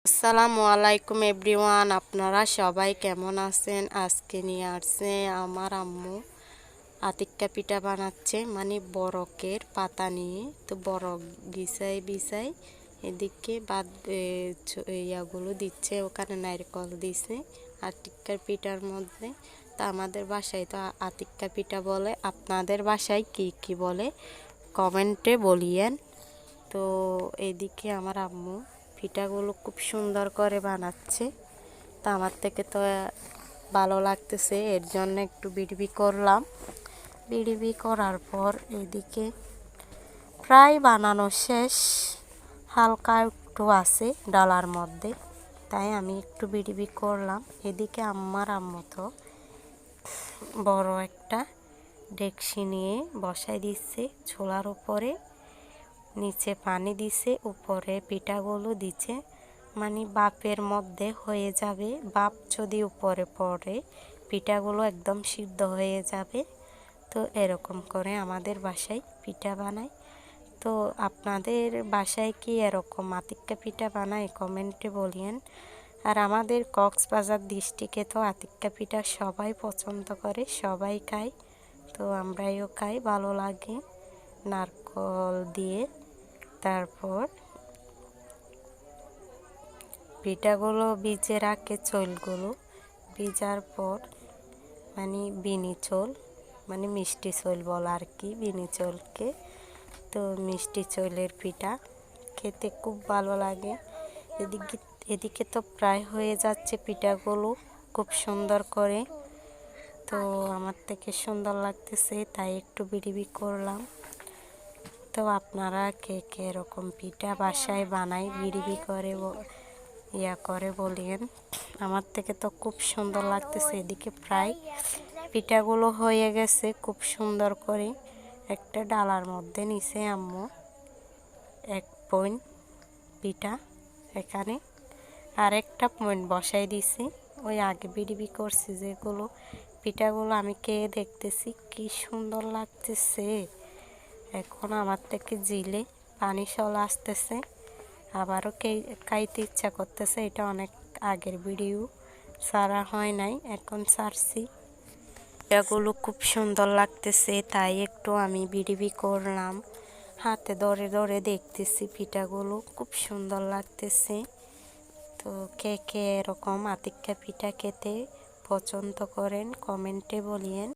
আসসালামু আলাইকুম এভরিওয়ান, আপনারা সবাই কেমন আছেন? আজকে নিয়ে আসছে আমার আম্মু আতিক্কা পিঠা বানাচ্ছে, মানে বরকের পাতা নিয়ে। তো বরক বিছাই বিছাই এদিকে বাদ ইয়াগুলো দিচ্ছে, ওখানে নারকেল দিছে আতিক্কার পিঠার মধ্যে। তা আমাদের বাসায় তো আতিক্কা পিঠা বলে, আপনাদের বাসায় কি কি বলে কমেন্টে বলিয়েন। তো এদিকে আমার আম্মু পিঠাগুলো খুব সুন্দর করে বানাচ্ছে। তা আমার থেকে তো ভালো লাগতেছে, এর জন্য একটু বিড়বি করলাম। বিড়বি করার পর এদিকে প্রায় বানানো শেষ, হালকা একটু আছে ডালার মধ্যে, তাই আমি একটু বিড়বি করলাম। এদিকে আম্মু তো বড় একটা ডেকসি নিয়ে বসাই দিচ্ছে ছোলার উপরে, নিচে পানি দিছে, উপরে পিঠাগুলো দিচ্ছে, মানে বাপের মধ্যে হয়ে যাবে। বাপ যদি উপরে পড়ে পিঠাগুলো একদম সিদ্ধ হয়ে যাবে। তো এরকম করে আমাদের বাসায় পিঠা বানায়। তো আপনাদের বাসায় কি এরকম আতিক্কা পিঠা বানায় কমেন্টে বলিয়েন। আর আমাদের কক্সবাজার ডিস্ট্রিক্টে তো আতিক্কা পিঠা সবাই পছন্দ করে, সবাই খায়। তো আমরাও খাই, ভালো লাগে নারকেল দিয়ে। তারপর পিঠাগুলো ভিজে রাখে, চৌলগুলো ভিজার পর, মানে বিনি চৌল, মানে মিষ্টি চৌল বলা আর কি, বিনি চৌলকে। তো মিষ্টি চৌলের পিঠা খেতে খুব ভালো লাগে। এদিকে এদিকে তো প্রায় হয়ে যাচ্ছে পিঠাগুলো খুব সুন্দর করে। তো আমার থেকে সুন্দর লাগতেছে, তাই একটু বিড়িবি করলাম। তো আপনারা কে কে এরকম পিঠা বাসায় বানাই বিড়িবি করে করে বলিয়েন। আমার থেকে তো খুব সুন্দর লাগতেছে। এদিকে প্রায় পিঠাগুলো হয়ে গেছে খুব সুন্দর করে। একটা ডালার মধ্যে নিচে আম্মু এক পয়েন্ট পিঠা, এখানে আরেকটা পয়েন্ট বসাই দিছি। ওই আগে বিড়িবি করছি যেগুলো পিঠাগুলো আমি খেয়ে দেখতেছি কি সুন্দর লাগতেছে। এখন আমার থেকে জিলে পানি চলে আসতেছে, আবারও খাইতে ইচ্ছা করতেছে। এটা অনেক আগের ভিডিও, ছাড়া হয় নাই, এখন ছাড়ছি। পিঠাগুলো খুব সুন্দর লাগতেছে, তাই একটু আমি বিড়িবি করলাম। হাতে ধরে ধরে দেখতেছি পিঠাগুলো খুব সুন্দর লাগতেছে। তো কে কে এরকম আতিক্কা পিঠা খেতে পছন্দ করেন কমেন্টে বলিয়েন।